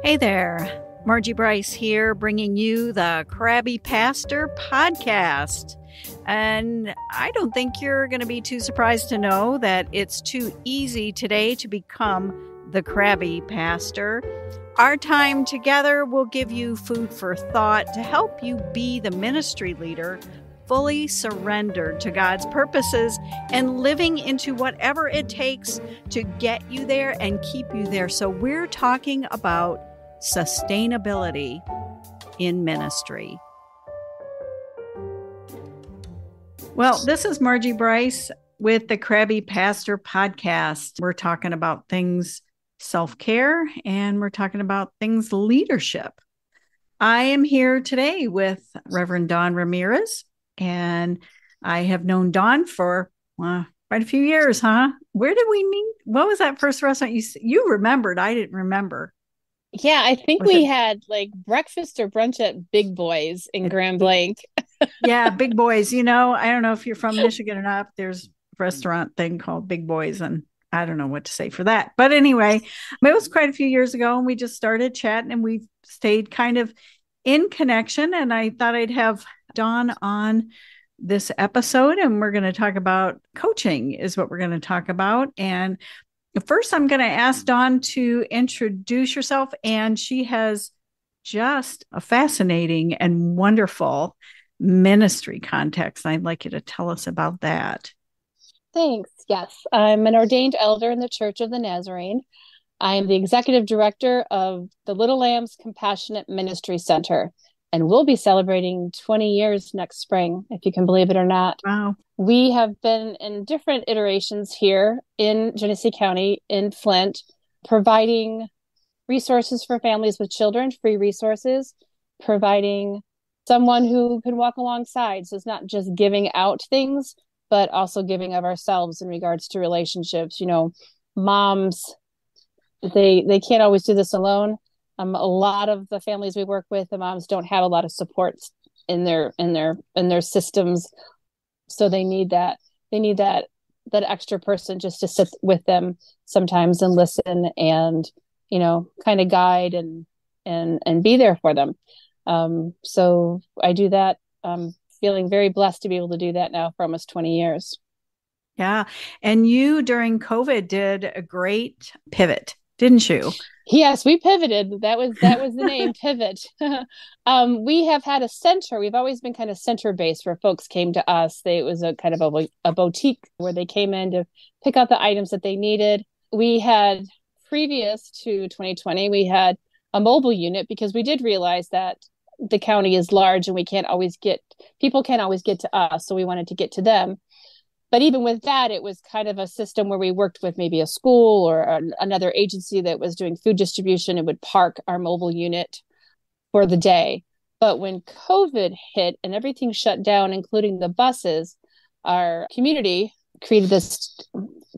Hey there, Margie Bryce here, bringing you the Crabby Pastor podcast. And I don't think you're going to be too surprised to know that it's too easy today to become the Crabby Pastor. Our time together will give you food for thought to help you be the ministry leader fully surrendered to God's purposes and living into whatever it takes to get you there and keep you there. So we're talking about sustainability in ministry. Well, this is Margie Bryce with the Crabby Pastor podcast. We're talking about things self-care and we're talking about things leadership. I am here today with Reverend Dawn Ramirez, and I have known Dawn for quite a few years, huh? Where did we meet? What was that first restaurant you remembered? I didn't remember. Yeah, I think we had like breakfast or brunch at Big Boys in Grand Blanc. Yeah, Big Boys. You know, I don't know if you're from Michigan or not. There's a restaurant thing called Big Boys, and I don't know what to say for that. But anyway, it was quite a few years ago, and we just started chatting, and we've stayed kind of in connection. And I thought I'd have Dawn on this episode, and we're going to talk about coaching is what we're going to talk about. And first, I'm going to ask Dawn to introduce herself, and she has just a fascinating and wonderful ministry context. I'd like you to tell us about that. Thanks. Yes, I'm an ordained elder in the Church of the Nazarene. I am the executive director of the Little Lambs Compassionate Ministry Center, and we'll be celebrating 20 years next spring, if you can believe it or not. Wow. We have been in different iterations here in Genesee County, in Flint, providing resources for families with children, free resources, providing someone who can walk alongside. So it's not just giving out things, but also giving of ourselves in regards to relationships. You know, moms, they can't always do this alone. A lot of the families we work with, the moms don't have a lot of support in their systems. So they need that extra person just to sit with them sometimes and listen and, you know, kind of guide and be there for them. So I do that. Feeling very blessed to be able to do that now for almost 20 years. Yeah. And you during COVID did a great pivot, didn't you? Yes, we pivoted. That was the name, Pivot. We have had a center. We've always been kind of center based where folks came to us. It was a kind of a boutique where they came in to pick out the items that they needed. We had, previous to 2020, we had a mobile unit because we did realize that the county is large and people can't always get to us. So we wanted to get to them. But even with that, it was kind of a system where we worked with maybe a school or another agency that was doing food distribution and would park our mobile unit for the day. But when COVID hit and everything shut down, including the buses, our community created this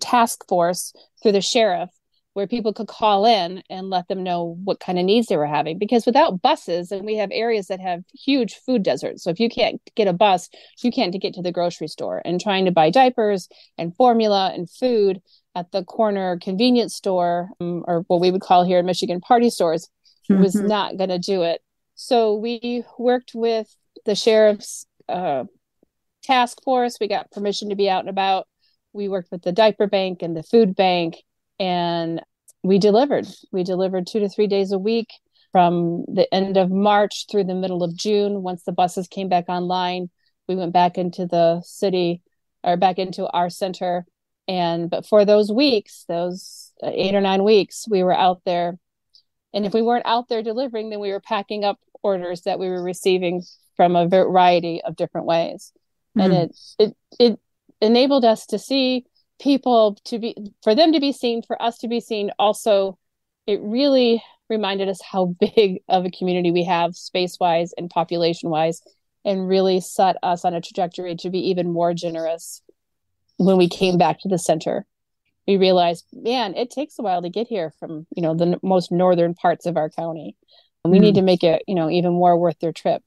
task force through the sheriff where people could call in and let them know what kind of needs they were having. Because without buses, and we have areas that have huge food deserts. So if you can't get a bus, you can't get to the grocery store. And trying to buy diapers and formula and food at the corner convenience store, or what we would call here in Michigan party stores, was not going to do it. So we worked with the sheriff's task force. We got permission to be out and about. We worked with the diaper bank and the food bank. And we delivered 2 to 3 days a week from the end of March through the middle of June. Once the buses came back online, we went back into the city or back into our center. But for those weeks, those 8 or 9 weeks, we were out there. And if we weren't out there delivering, then we were packing up orders that we were receiving from a variety of different ways. And it enabled us to see people, for them to be seen, for us to be seen. Also, it really reminded us how big of a community we have space-wise and population-wise, and really set us on a trajectory to be even more generous. When we came back to the center, we realized, man, it takes a while to get here from, you know, the most northern parts of our county. And we need to make it, you know, even more worth their trip.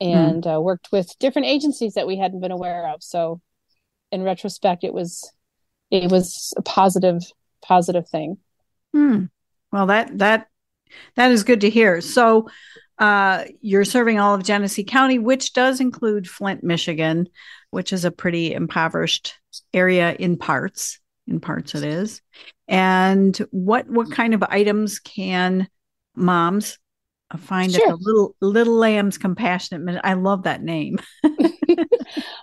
And worked with different agencies that we hadn't been aware of. So in retrospect, it was a positive thing. Well, that That is good to hear. So you're serving all of Genesee County, which does include Flint, Michigan, which is a pretty impoverished area in parts. In parts it is. And what kind of items can moms find at Sure. the Little Lambs Compassionate Minute? I love that name.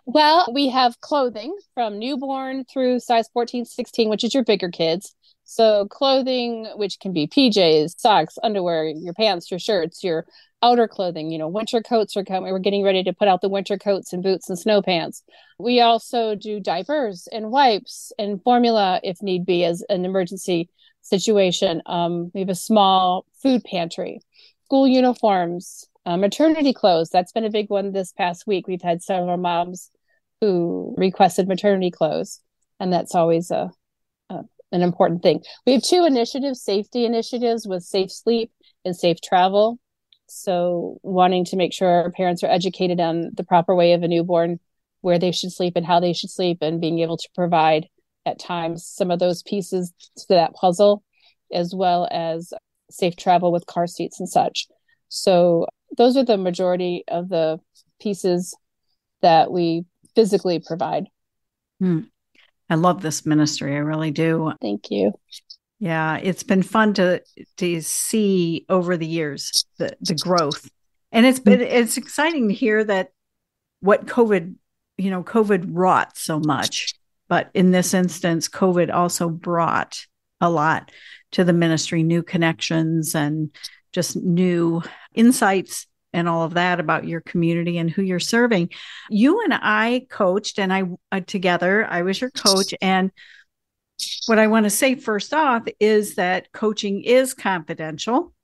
Well, we have clothing from newborn through size 14, 16, which is your bigger kids. So clothing, which can be PJs, socks, underwear, your pants, your shirts, your outer clothing, winter coats are coming. We're getting ready to put out the winter coats and boots and snow pants. We also do diapers and wipes and formula if need be as an emergency situation. We have a small food pantry, school uniforms, maternity clothes. That's been a big one this past week. We've had several moms who requested maternity clothes, and that's always an important thing. We have two initiatives, safety initiatives with safe sleep and safe travel. So wanting to make sure our parents are educated on the proper way of a newborn, where they should sleep and how they should sleep, and being able to provide at times some of those pieces to that puzzle, as well as safe travel with car seats and such. So those are the majority of the pieces that we physically provide. I love this ministry. I really do. Thank you. Yeah, it's been fun to see over the years the growth. And it's exciting to hear that what COVID wrought so much, but in this instance, COVID also brought a lot to the ministry, new connections and just new insights and all of that about your community and who you're serving. You and I coached, and together, I was your coach. And what I want to say first off is that coaching is confidential,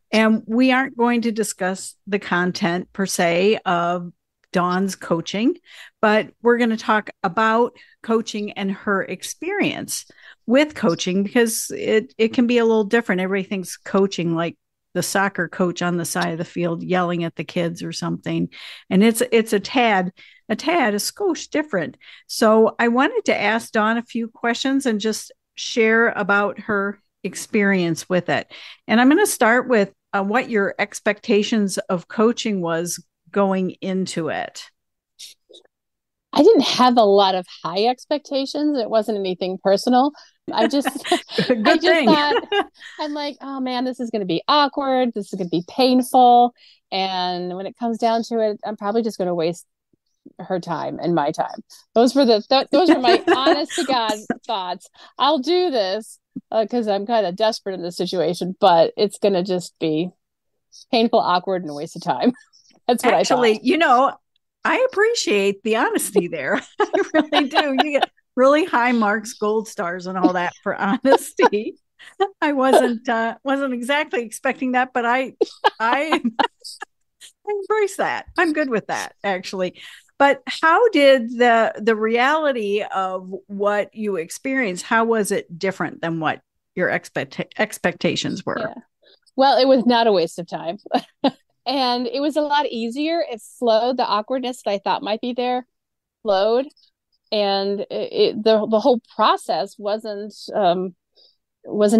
and we aren't going to discuss the content per se of Dawn's coaching, but we're going to talk about coaching and her experience with coaching, because it can be a little different. Everybody thinks coaching like the soccer coach on the side of the field yelling at the kids or something. And it's a skosh different. So I wanted to ask Dawn a few questions and just share about her experience with it. And I'm going to start with what your expectations of coaching was going into it. I didn't have a lot of high expectations. It wasn't anything personal. I just thought, I'm like, oh man, this is going to be awkward. This is going to be painful. And when it comes down to it, I'm probably just going to waste her time and my time. Those were my honest to God thoughts. I'll do this because I'm kind of desperate in this situation, but it's going to just be painful, awkward, and a waste of time. That's what Actually, I thought. I appreciate the honesty there. I really do. You get really high marks, gold stars, and all that for honesty. I wasn't exactly expecting that, but I embrace that. I'm good with that, actually. But how did the reality of what you experienced, how was it different than what your expectations were? Yeah. Well, it was not a waste of time. And it was a lot easier. It flowed. The awkwardness that I thought might be there flowed. And the whole process wasn't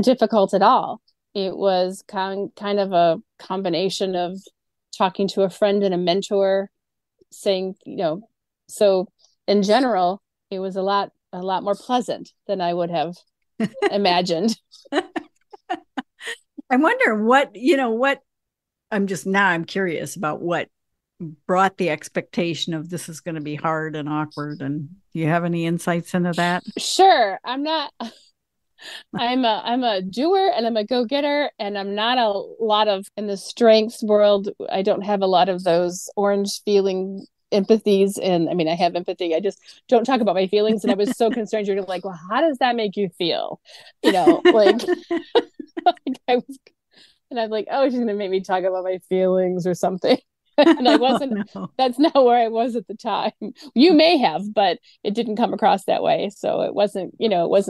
difficult at all. It was kind of a combination of talking to a friend and a mentor, saying, so in general, it was a lot more pleasant than I would have imagined. I wonder what I'm curious about what brought the expectation of this is going to be hard and awkward. And do you have any insights into that? Sure. I'm a doer and I'm a go-getter, and I'm not a lot of in the strengths world. I don't have a lot of those orange feeling empathies. And I mean, I have empathy. I just don't talk about my feelings. And I was so concerned. You're like, well, how does that make you feel? Like I was. And I'm like, oh, she's going to make me talk about my feelings or something. And I wasn't, That's not where I was at the time. You may have, but it didn't come across that way. So it wasn't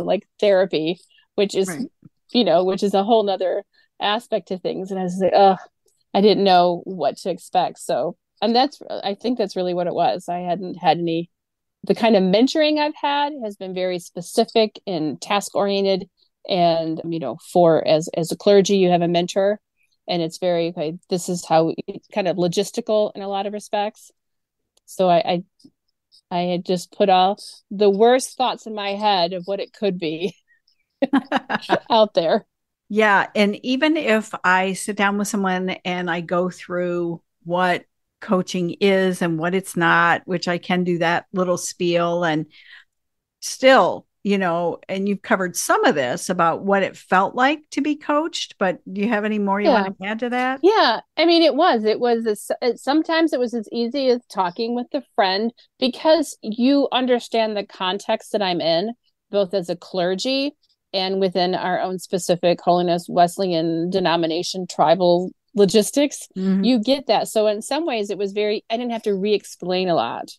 like therapy, which is, right. Which is a whole nother aspect to things. And I was like, I didn't know what to expect. So, and I think that's really what it was. I hadn't had the kind of mentoring I've had has been very specific and task oriented. And, for as a clergy, you have a mentor. And it's very, okay, this is how it's kind of logistical in a lot of respects. So I had just put all the worst thoughts in my head of what it could be out there. Yeah. And even if I sit down with someone and I go through what coaching is and what it's not, which I can do that little spiel, and still, and you've covered some of this about what it felt like to be coached, but do you have any more you want to add to that? Yeah. I mean, sometimes it was as easy as talking with a friend because you understand the context that I'm in, both as a clergy and within our own specific Holiness Wesleyan denomination, tribal logistics. Mm-hmm. You get that. So in some ways it was I didn't have to re-explain a lot.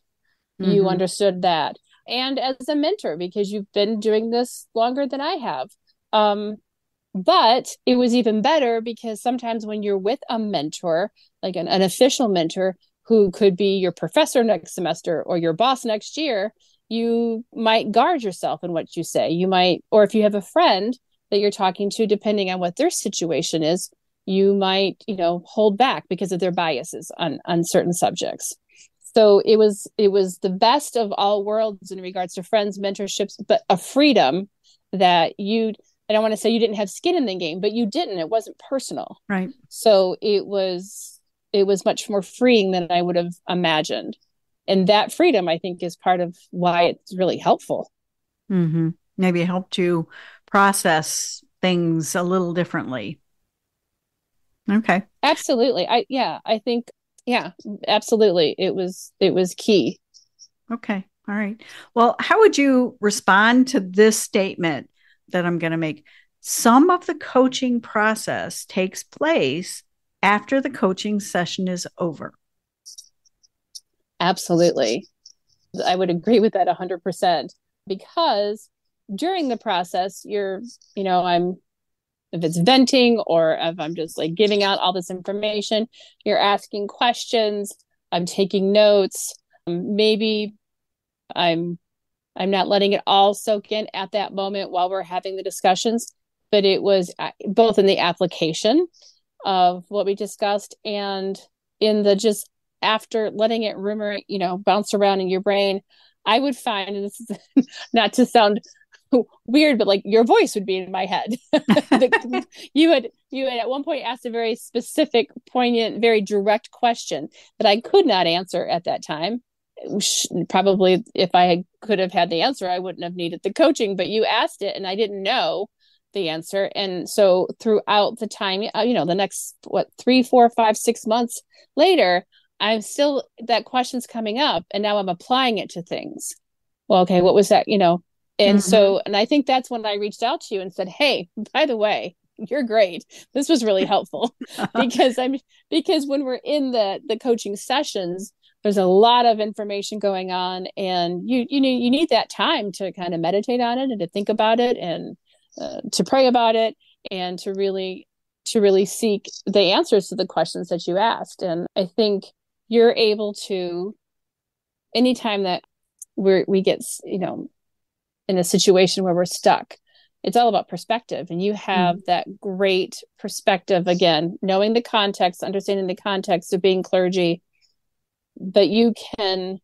Mm-hmm. You understood that. And as a mentor, because you've been doing this longer than I have. But it was even better because sometimes when you're with a mentor, like an official mentor who could be your professor next semester or your boss next year, you might guard yourself in what you say. You might, or if you have a friend that you're talking to, depending on what their situation is, you might, hold back because of their biases on certain subjects. So it was the best of all worlds in regards to friends, mentorships, but a freedom that I don't want to say you didn't have skin in the game, but you didn't. It wasn't personal. Right. So it was much more freeing than I would have imagined. And that freedom, I think, is part of why it's really helpful. Mm-hmm. Maybe it helped you process things a little differently. Okay. Absolutely. I think, absolutely. It was key. Okay. All right. Well, how would you respond to this statement that I'm going to make? Some of the coaching process takes place after the coaching session is over. Absolutely. I would agree with that 100% because during the process, if it's venting or if I'm just like giving out all this information, you're asking questions, I'm taking notes. Maybe I'm not letting it all soak in at that moment while we're having the discussions, but it was both in the application of what we discussed and in the just after letting it bounce around in your brain. I would find, and this is not to sound weird, but like your voice would be in my head. You had at one point asked a very specific, poignant, very direct question that I could not answer at that time. Probably if I could have had the answer, I wouldn't have needed the coaching, but you asked it and I didn't know the answer. And so throughout the time, the next 3, 4, 5, 6 months later, I'm still, that question's coming up and now I'm applying it to things. Well, okay, what was that? And so, and I think that's when I reached out to you and said, hey, by the way, you're great. This was really helpful because when we're in the coaching sessions, there's a lot of information going on and you need that time to kind of meditate on it and to think about it and to pray about it and to really seek the answers to the questions that you asked. And I think you're able to, anytime that we get, in a situation where we're stuck, it's all about perspective. And you have that great perspective, again, knowing the context, understanding the context of being clergy, but you can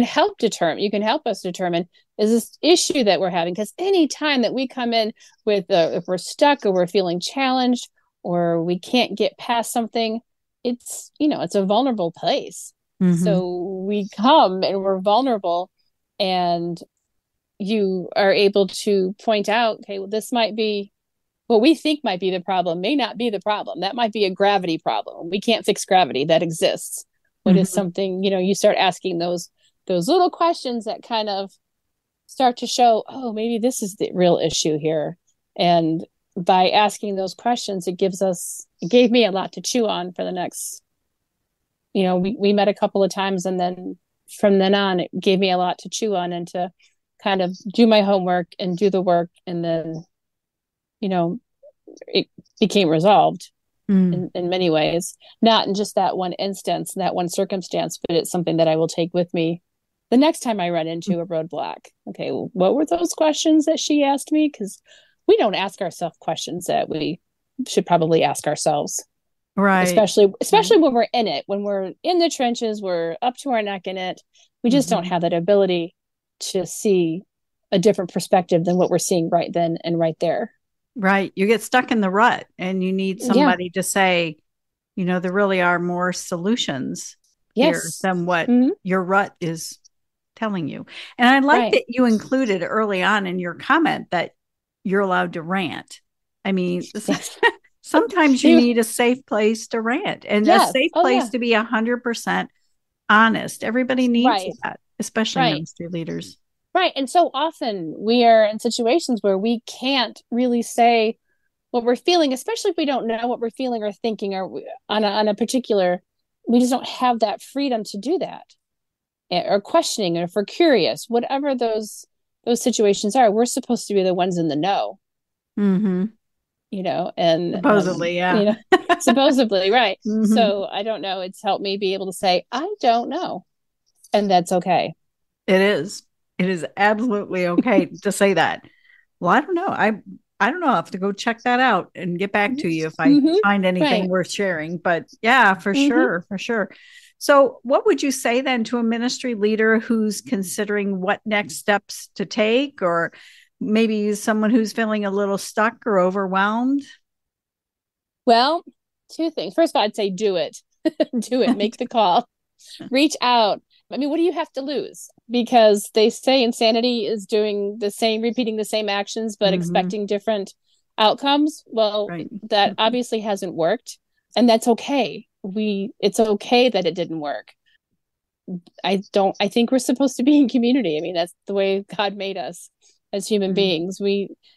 help us determine is this issue that we're having, because any time that we come in with if we're stuck or we're feeling challenged or we can't get past something, it's a vulnerable place. So we come and we're vulnerable and you are able to point out, okay, well, this might be what we think might be the problem, may not be the problem. That might be a gravity problem. We can't fix gravity. That exists. What is something, you start asking those little questions that kind of start to show, oh, maybe this is the real issue here. And by asking those questions, it gave me a lot to chew on for the next, we met a couple of times and then from then on, it gave me a lot to chew on and to kind of do my homework and do the work. And then, it became resolved in many ways, not in just that one instance, that one circumstance, but it's something that I will take with me the next time I run into a roadblock. Okay, what were those questions that she asked me? Because we don't ask ourselves questions that we should probably ask ourselves. Right. Especially when we're in it, when we're in the trenches, we're up to our neck in it. We just don't have that ability to see a different perspective than what we're seeing right then and right there. Right. You get stuck in the rut and you need somebody to say, there really are more solutions here than what your rut is telling you. And I like that you included early on in your comment that you're allowed to rant. I mean, sometimes you need a safe place to rant and a safe place to be 100% honest. Everybody needs that, especially ministry leaders. Right. And so often we are in situations where we can't really say what we're feeling, especially if we don't know what we're feeling or thinking or on a particular, we just don't have that freedom to do that, or questioning, or if we're curious, whatever those situations are, we're supposed to be the ones in the know. Mm-hmm. And supposedly, supposedly, right. So I don't know. It's helped me be able to say, I don't know. And that's okay. It is absolutely okay to say that. Well, I don't know. I don't know. I'll have to go check that out and get back to you if I find anything worth sharing. But yeah, for sure. So what would you say then to a ministry leader who's considering what next steps to take, or maybe someone who's feeling a little stuck or overwhelmed? Well, two things. First of all, I'd say do it. Do it. Make the call. Reach out. I mean, what do you have to lose? Because they say insanity is doing the same, repeating the same actions, but expecting different outcomes. Well, that obviously hasn't worked, and that's okay. It's okay that it didn't work. I think we're supposed to be in community. I mean, that's the way God made us as human beings.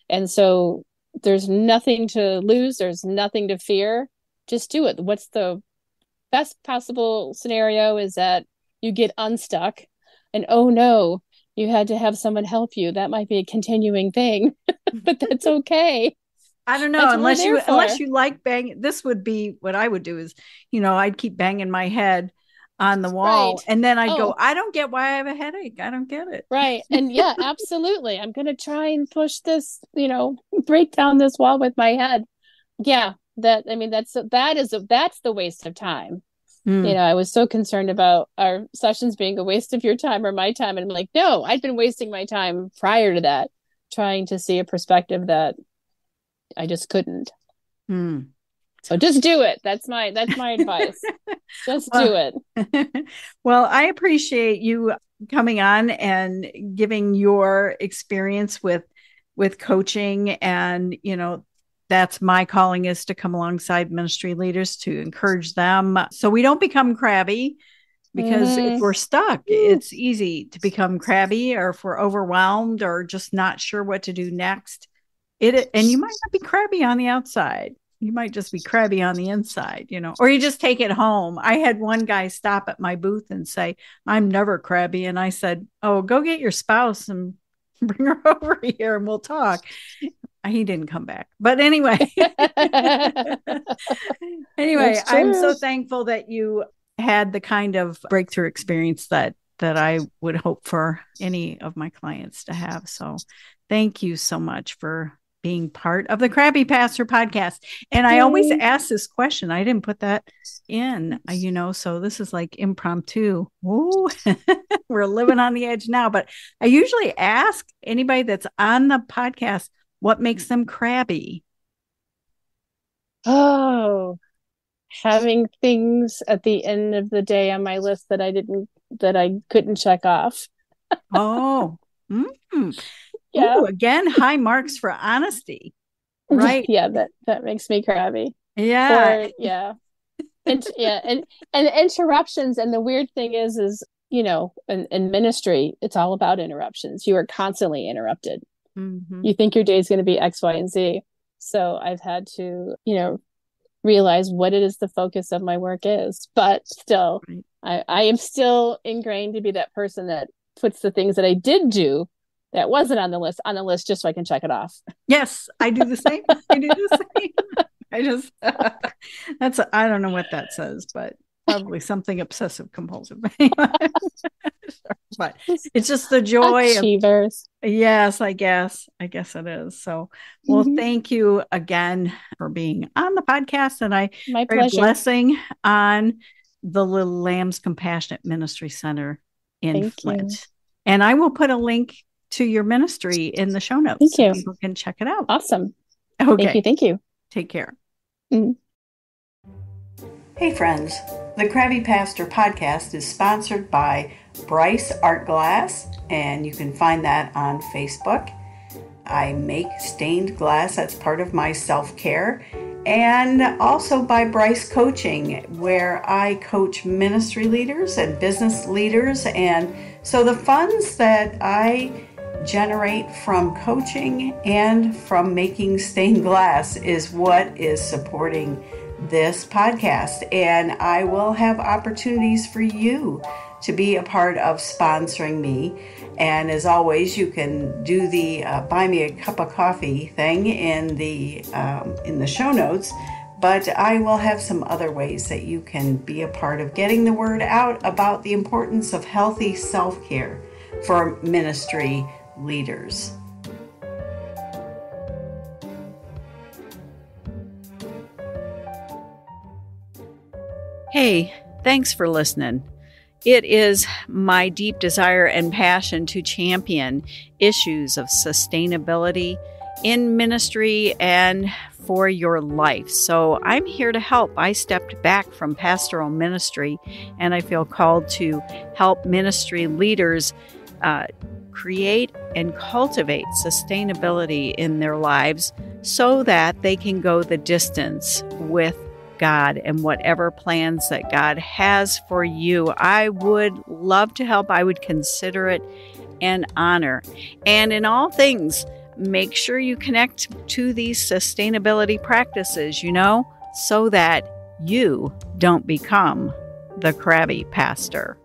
And so there's nothing to lose. There's nothing to fear. Just do it. What's the best possible scenario is that you get unstuck and, oh no, you had to have someone help you. That might be a continuing thing, but that's okay. I don't know. Unless you like banging, this would be what I would do is, I'd keep banging my head on the wall and then I'd go, I don't get why I have a headache. I don't get it. Right. And yeah, absolutely. I'm going to try and push this, break down this wall with my head. Yeah. That's the waste of time. I was so concerned about our sessions being a waste of your time or my time. And I'm like, no, I'd been wasting my time prior to that, trying to see a perspective that I just couldn't. So just do it. That's my advice. Just do it. Well, I appreciate you coming on and giving your experience with coaching, and, that's my calling, is to come alongside ministry leaders to encourage them so we don't become crabby, because if we're stuck, it's easy to become crabby, or if we're overwhelmed or just not sure what to do next. And you might not be crabby on the outside. You might just be crabby on the inside, or you just take it home. I had one guy stop at my booth and say, I'm never crabby. And I said, oh, go get your spouse and bring her over here and we'll talk. He didn't come back. But anyway, I'm so thankful that you had the kind of breakthrough experience that I would hope for any of my clients to have. So thank you so much for being part of the Crabby Pastor podcast. And I always ask this question. I didn't put that in, so this is like impromptu. Ooh, we're living on the edge now. But I usually ask anybody that's on the podcast, what makes them crabby? Oh, having things at the end of the day on my list that I couldn't check off. Oh, yeah. Ooh, again, high marks for honesty, right? Yeah, that makes me crabby. Yeah, and interruptions. And the weird thing is in ministry, it's all about interruptions. You are constantly interrupted. You think your day is going to be X, Y, and Z. So I've had to, realize what it is the focus of my work is. But still, I am still ingrained to be that person that puts the things that I did do that wasn't on the list just so I can check it off. Yes, I do the same. I just, I don't know what that says, but probably something obsessive compulsive. But it's just the joy Achievers. Yes, I guess it is. So, well, thank you again for being on the podcast, and My pray pleasure. blessing on the Little Lambs Compassionate Ministry Center in Flint. You. And I will put a link to your ministry in the show notes so people can check it out. Awesome. Okay. Thank you. Take care. Mm. Hey, friends. The Crabby Pastor podcast is sponsored by Bryce Art Glass, and you can find that on Facebook. I make stained glass. That's part of my self-care. And also by Bryce Coaching, where I coach ministry leaders and business leaders. And so the funds that I generate from coaching and from making stained glass is what is supporting this podcast. And I will have opportunities for you to be a part of sponsoring me. And as always, you can do the buy me a cup of coffee thing in the show notes. But I will have some other ways that you can be a part of getting the word out about the importance of healthy self-care for ministry leaders. Hey, thanks for listening. It is my deep desire and passion to champion issues of sustainability in ministry and for your life. So I'm here to help. I stepped back from pastoral ministry, and I feel called to help ministry leaders create and cultivate sustainability in their lives so that they can go the distance with God and whatever plans that God has for you. I would love to help. I would consider it an honor. And in all things, make sure you connect to these sustainability practices, so that you don't become the crabby pastor.